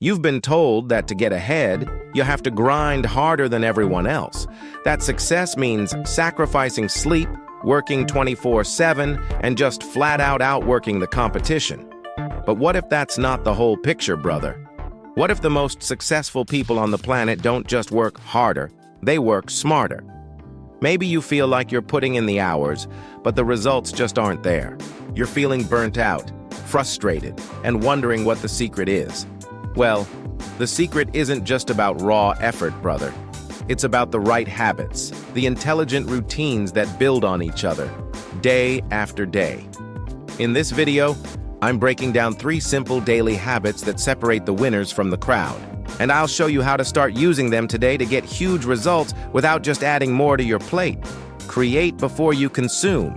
You've been told that to get ahead, you have to grind harder than everyone else. That success means sacrificing sleep, working 24/7, and just flat out outworking the competition. But what if that's not the whole picture, brother? What if the most successful people on the planet don't just work harder, they work smarter? Maybe you feel like you're putting in the hours, but the results just aren't there. You're feeling burnt out, frustrated, and wondering what the secret is. Well, the secret isn't just about raw effort, brother. It's about the right habits, the intelligent routines that build on each other, day after day. In this video, I'm breaking down 3 simple daily habits that separate the winners from the crowd. And I'll show you how to start using them today to get huge results without just adding more to your plate. Create before you consume.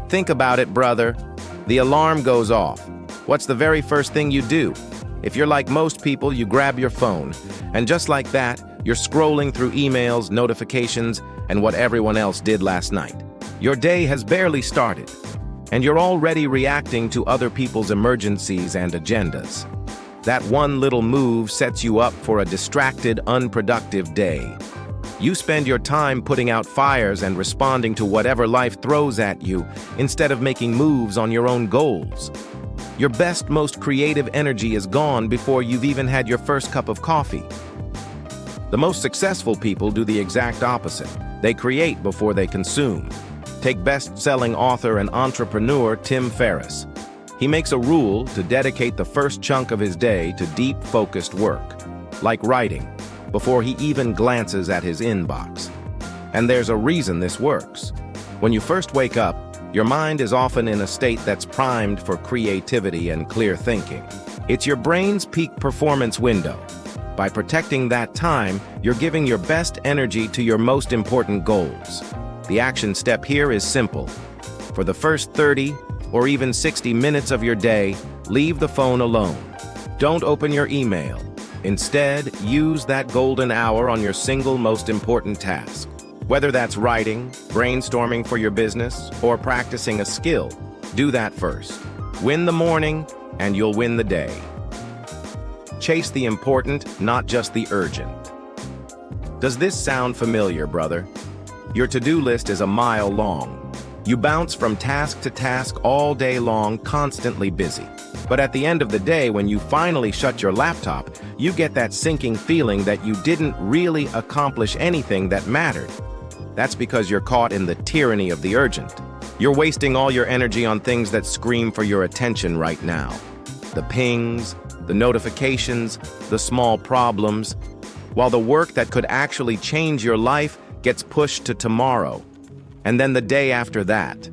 Think about it, brother. The alarm goes off. What's the very first thing you do? If you're like most people, you grab your phone. And just like that, you're scrolling through emails, notifications, and what everyone else did last night. Your day has barely started, and you're already reacting to other people's emergencies and agendas. That one little move sets you up for a distracted, unproductive day. You spend your time putting out fires and responding to whatever life throws at you instead of making moves on your own goals. Your best, most creative energy is gone before you've even had your first cup of coffee. The most successful people do the exact opposite. They create before they consume. Take best-selling author and entrepreneur Tim Ferriss. He makes a rule to dedicate the first chunk of his day to deep, focused work, like writing, before he even glances at his inbox. And there's a reason this works. When you first wake up, your mind is often in a state that's primed for creativity and clear thinking. It's your brain's peak performance window. By protecting that time, you're giving your best energy to your most important goals. The action step here is simple. For the first 30 or even 60 minutes of your day, leave the phone alone. Don't open your email. Instead, use that golden hour on your single most important task. Whether that's writing, brainstorming for your business, or practicing a skill, do that first. Win the morning, and you'll win the day. Chase the important, not just the urgent. Does this sound familiar, brother? Your to-do list is a mile long. You bounce from task to task all day long, constantly busy. But at the end of the day, when you finally shut your laptop, you get that sinking feeling that you didn't really accomplish anything that mattered. That's because you're caught in the tyranny of the urgent. You're wasting all your energy on things that scream for your attention right now. The pings, the notifications, the small problems, while the work that could actually change your life gets pushed to tomorrow, and then the day after that.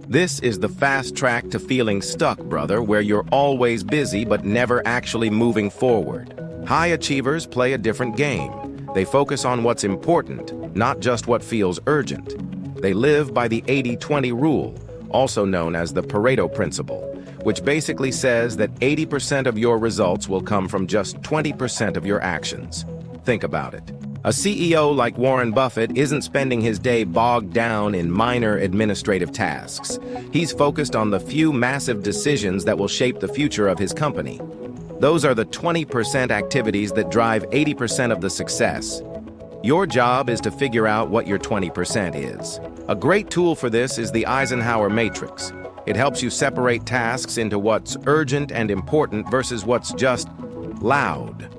This is the fast track to feeling stuck, brother, where you're always busy but never actually moving forward. High achievers play a different game. They focus on what's important, not just what feels urgent. They live by the 80-20 rule, also known as the Pareto principle, which basically says that 80% of your results will come from just 20% of your actions. Think about it. A CEO like Warren Buffett isn't spending his day bogged down in minor administrative tasks. He's focused on the few massive decisions that will shape the future of his company. Those are the 20% activities that drive 80% of the success. Your job is to figure out what your 20% is. A great tool for this is the Eisenhower matrix. It helps you separate tasks into what's urgent and important versus what's just loud.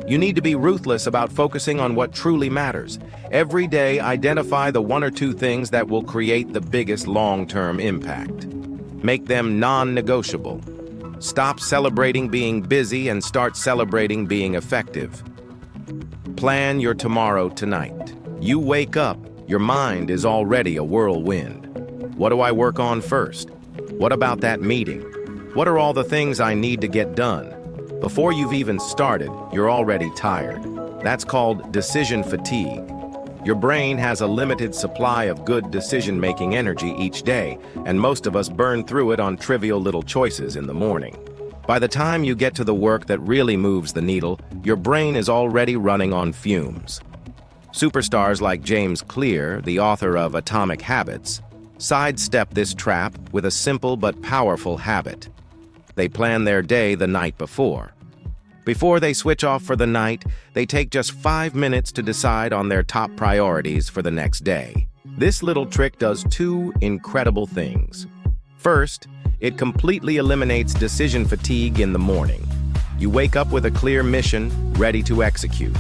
You need to be ruthless about focusing on what truly matters. Every day, identify the 1 or 2 things that will create the biggest long-term impact. Make them non-negotiable. Stop celebrating being busy and start celebrating being effective. Plan your tomorrow tonight. You wake up, your mind is already a whirlwind. What do I work on first? What about that meeting? What are all the things I need to get done? Before you've even started, you're already tired. That's called decision fatigue. Your brain has a limited supply of good decision-making energy each day, and most of us burn through it on trivial little choices in the morning. By the time you get to the work that really moves the needle, your brain is already running on fumes. Superstars like James Clear, the author of Atomic Habits, sidestep this trap with a simple but powerful habit. They plan their day the night before. Before they switch off for the night, they take just 5 minutes to decide on their top priorities for the next day. This little trick does two incredible things. First, it completely eliminates decision fatigue in the morning. You wake up with a clear mission, ready to execute.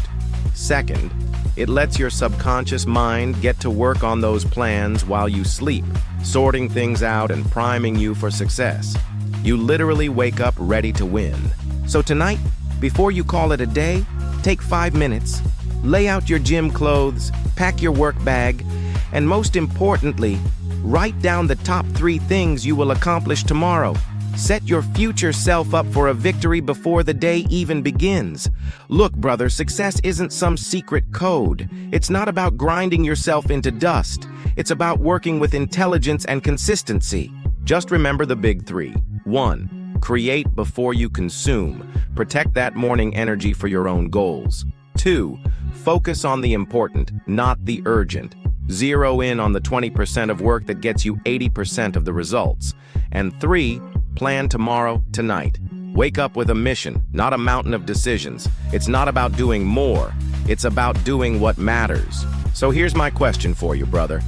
Second, it lets your subconscious mind get to work on those plans while you sleep, sorting things out and priming you for success. You literally wake up ready to win. So tonight, before you call it a day, take 5 minutes, lay out your gym clothes, pack your work bag, and most importantly, write down the top 3 things you will accomplish tomorrow. Set your future self up for a victory before the day even begins. Look, brother, success isn't some secret code. It's not about grinding yourself into dust. It's about working with intelligence and consistency. Just remember the big 3. 1. Create before you consume. Protect that morning energy for your own goals. 2. Focus on the important, not the urgent. Zero in on the 20% of work that gets you 80% of the results. And 3. Plan tomorrow, tonight. Wake up with a mission, not a mountain of decisions. It's not about doing more. It's about doing what matters. So here's my question for you, brother.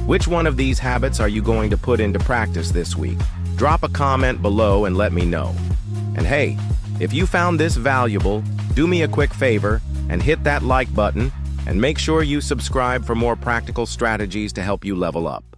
Which one of these habits are you going to put into practice this week? Drop a comment below and let me know. And hey, if you found this valuable, do me a quick favor and hit that like button and make sure you subscribe for more practical strategies to help you level up.